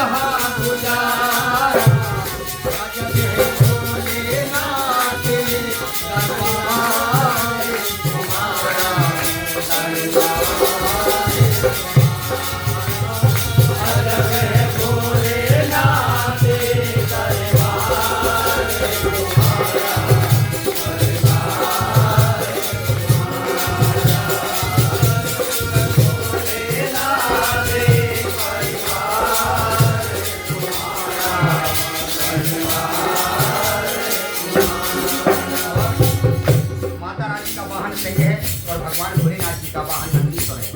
यहाँ गुजारा अजब है भोलेनाथ दरबार तुम्हारा अजब है भोलेनाथ दरबार भगवान भोलेनाथ जी का वाहन नंदीश्वर है।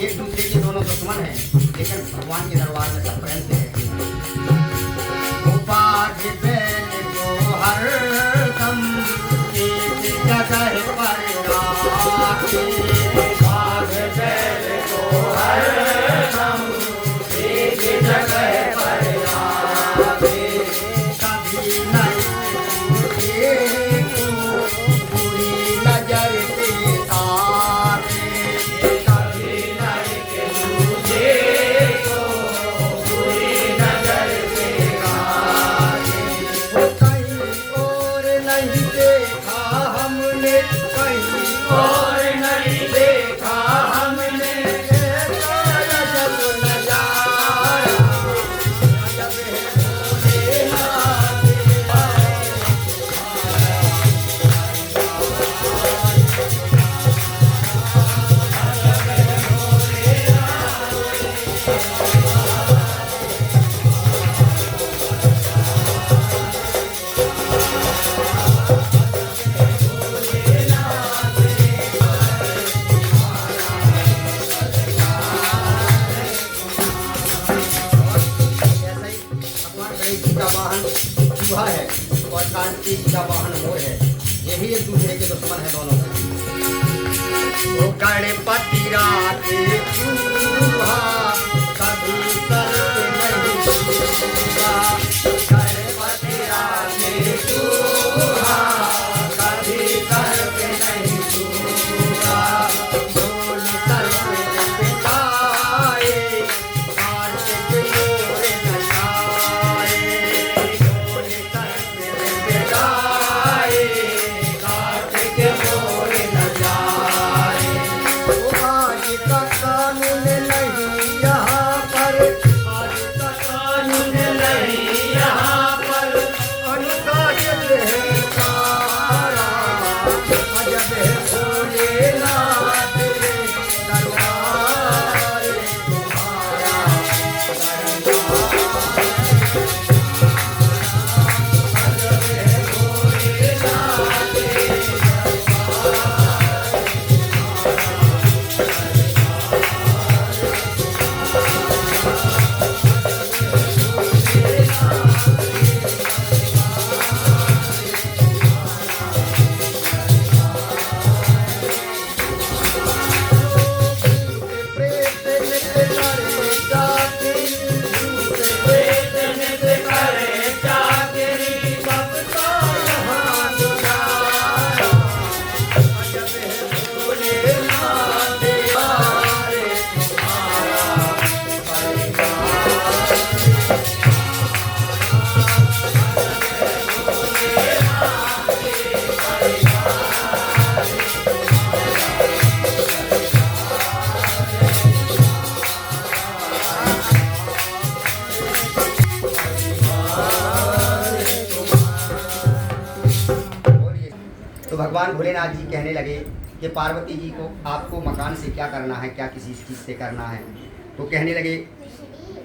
एक दूसरे के दोनों दुश्मन हैं, लेकिन भगवान के दरबार में सब प्रेम से रहते हैं। उपाधि बैल को हरदम एक जगह पर राखे, उपाधि बैल को हरदम एक जगह पर राखे, कभी नहीं देखो बुरी नजर से ताके, कभी नहीं के तुझे को बुरी नजर से ताके। कहीं और नहीं देखा हमने, कहीं और नहीं देखा हमने, ऐसा अजब नजारा अजब है भोलेनाथ भगवान गणेश जी का वाहन चूहा है और कार्तिक जी का वाहन मोर है। यही एक दूसरे के दुश्मन है दोनों के। वो गणपति राते चूहा कभी सर पे नहीं छूगा, गणपति राते चूहा कभी सर पे नहीं छूगा, ढोल सर पे बिठाए कार्तिक मोर नचाए, ढोल सर पे बिठाए कार्तिक मोर नचाए। आज का कानून नहीं यहाँ पर, आज का कानून नहीं यहाँ पर, अनुशासित है सारा अजब है भोलेनाथ दरबार तुम्हारा अजब है प्रेत नित्य करे चाकरी, प्रेत नित्य करे चाकरी, बबता यहाँ गुजारा अजब है भोलेनाथ दरबार तुम्हारा तो भगवान भोलेनाथ जी कहने लगे कि पार्वती जी को आपको मकान से क्या करना है, क्या किसी चीज़ से करना है। तो कहने लगे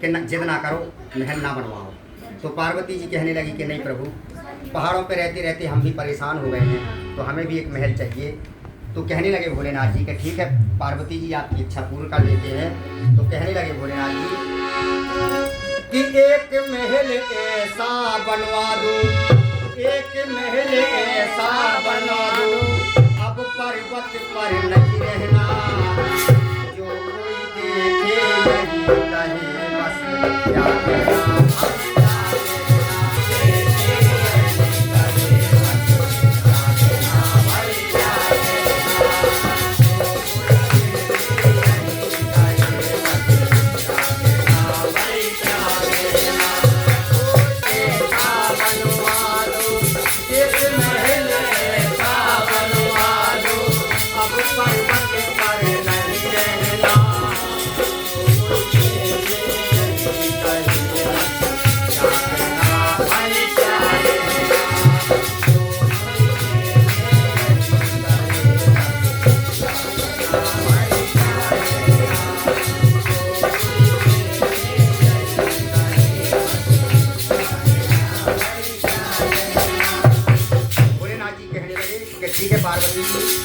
कि जिद ना करो, महल ना बनवाओ। तो पार्वती जी कहने लगी कि नहीं प्रभु, पहाड़ों पे रहते रहते हम भी परेशान हो गए हैं, तो हमें भी एक महल चाहिए। तो कहने लगे भोलेनाथ जी कि ठीक है पार्वती जी आपकी इच्छा पूर्ण कर लेते हैं। तो कहने लगे भोलेनाथ जी कि एक महल ऐसा बनवा दो, एक महल ऐसा बनवा दो, अब पर्वत पर नहीं रहना, जो कोई देखे यही कहे बस क्या कहना। पार्वती जी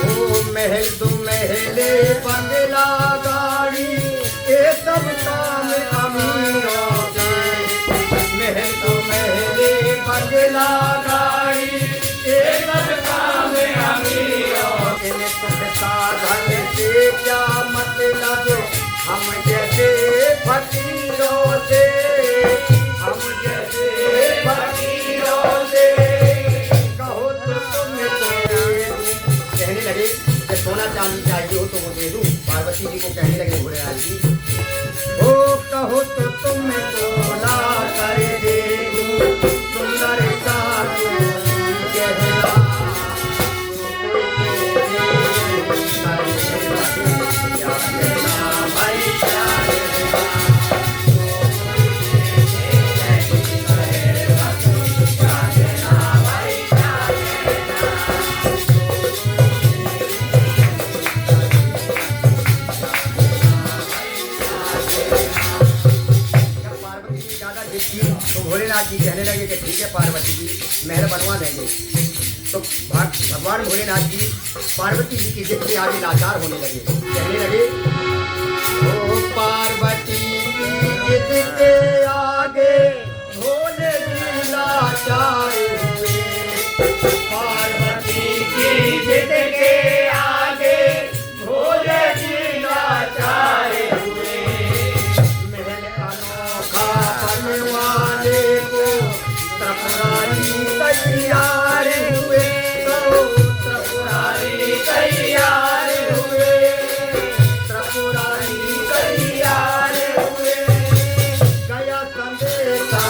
ओ महल तो महले बंगला गाड़ी ये सब काम अमीरों के महल तो महले बंगला गाड़ी ये सब काम अमीरों के तुम साधन से क्या मतलब हम जैसे फकीरों से हम जैसे फकीरों से कहो तो तुम कहने लगे कि सोना चांदी चाहिए हो तो वो दे दूं। पार्वती जी को कहने लगे भोलेनाथ जी ओ कहो तो तुम सोना कर दे दूं सुंदर सा गहरा तो भोलेनाथ जी कहने लगे कि ठीक है पार्वती जी महल बनवा देंगे। तो भगवान भोलेनाथ जी पार्वती जी की जिद के आगे लाचार होने लगे। कहने लगे ओ पार्वती की जिद के आगे भोले जी लाचार हुए। पार्वती की जिद के आगे भोले जी लाचार हुए। महल अनोखा बनवाने को त्रिपुरारी तैयार हुए। तो त्रिपुरारी तैयार हुए। त्रिपुरारी तैयार हुए। गया संदेशा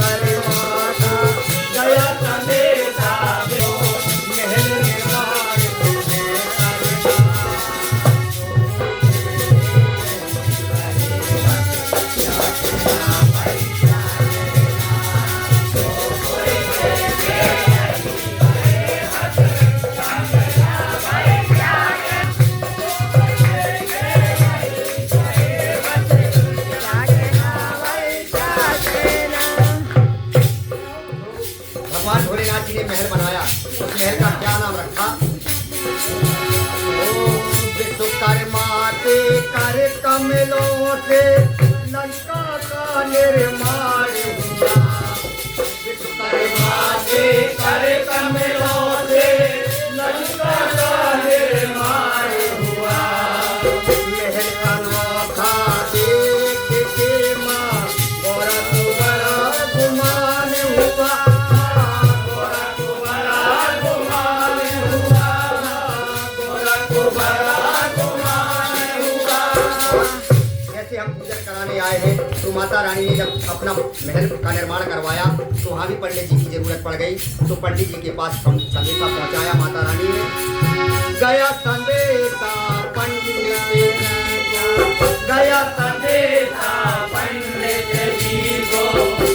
करवाना गया संदेशा महल निर्माण भगवान भोलेनाथ जी ने महल बनाया। उस महल का क्या नाम रखा? विश्वकर्मा के कर कमलों से लंका का निर्माण हुआ। विश्वकर्मा के कर कमलों से लंका का निर्माण हुआ। महल अनोखा देख के माँ गौरा को बड़ा गुमान हुआ। जैसे हम पूजन कराने आए हैं तो माता रानी ने जब अपना महल का निर्माण करवाया तो वहाँ भी पंडित जी की जरूरत पड़ गई। तो पंडित जी के पास संदेशा पहुँचाया माता रानी ने। गया संदेशा पंडित जी को गया संदेशा पंडित जी को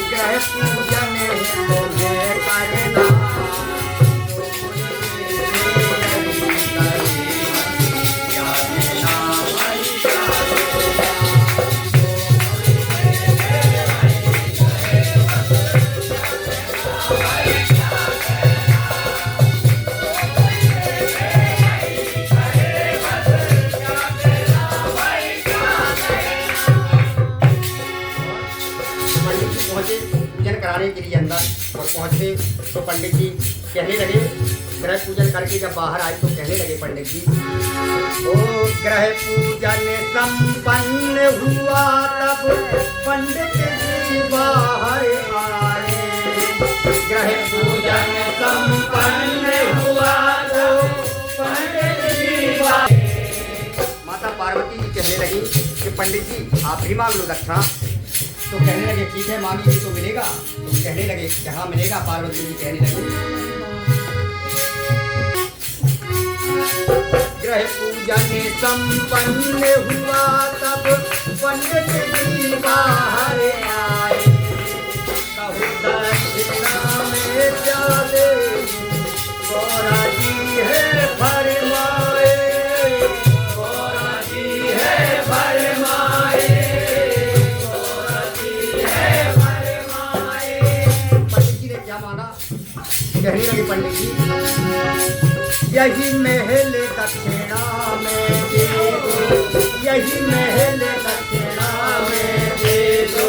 ग्रह पूजन करना। कराने के लिए अंदर और पहुँचे तो पंडित जी कहने लगे ग्रह पूजन करके जब बाहर आए तो कहने लगे पंडित जी ओ ग्रह पूजन संपन्न हुआ तब पंडित जी बाहर आए। ग्रह पूजन संपन्न हुआ तो पंडित जी बाहर। माता पार्वती जी कहने लगी कि पंडित जी आप भी मांग लो दक्षिणा। तो कहने लगे ठीक है मांगी तो मिलेगा। तो कहने लगे जहाँ मिलेगा। पार्वती जी कहने लगे ग्रह पूजन संपन्न हुआ तब पंडित जी बाहर आए। दक्षिणा में जादे गौरा जी है फरमाए। गौरा जी है फरमाए। कहने लगे पंडित जी यही महल दक्षिणा में दे दो, यही महल दक्षिणा में दे दो।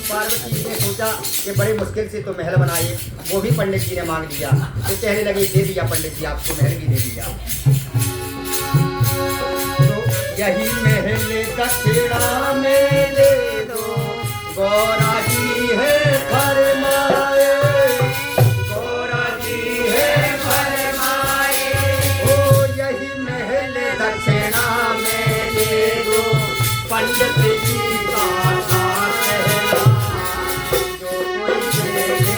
पार्वती जी ने सोचा कि बड़ी मुश्किल से तो महल बनाए, वो भी पंडित जी ने मांग लिया। तो कहने लगे दे दिया पंडित जी, आपको महल भी दे दिया। तो यही महल दक्षिणा में दे दो, गौरा जी है फरमाए, गौरा जी है फरमाए। ओ यही महल दक्षिणा में दे दो, पंडित जी का था कहना, जो कोई दे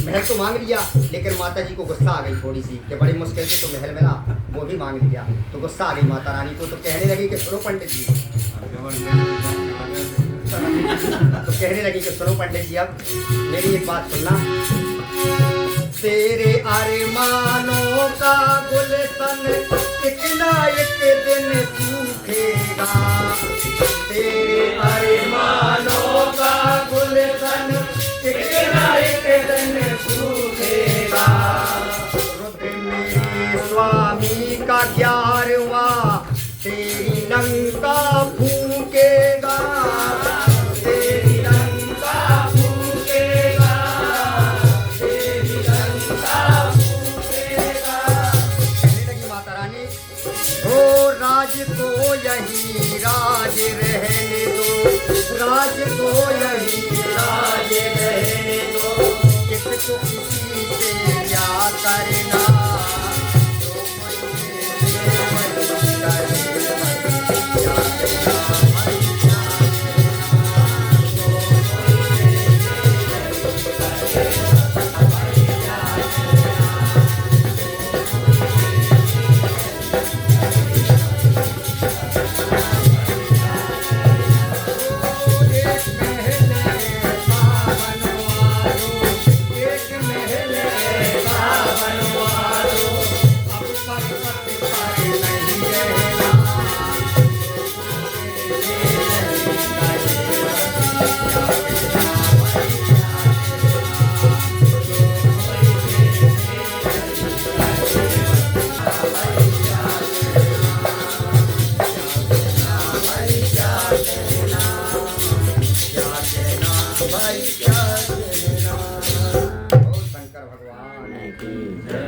महल तो मांग लिया, लेकिन माता जी को गुस्सा आ गई थोड़ी सी कि बड़ी मुश्किल से तो महल मिला, वो भी मांग लिया। तो गुस्सा आ गई माता रानी को। तो कहने लगी कि सुनो पंडित जी, तो कहने लगी कि सुनो पंडित जी, अब मेरी एक बात सुनना। तेरे अरमानों का गुलशन एक ना एक दिन सूखेगा, तेरे अरमानों का गुलशन एक ना एक दिन सूखेगा। रुद्र मेरे स्वामी का 11वां तेरी लंका फूकेगा, तेरी लंका फूकेगा, तेरी लंका फूकेगा। कहने लगी माता रानी, ओ राज को यही राज रहने दो, राज को यही राज रहने दो, किसको किसी से क्या करना।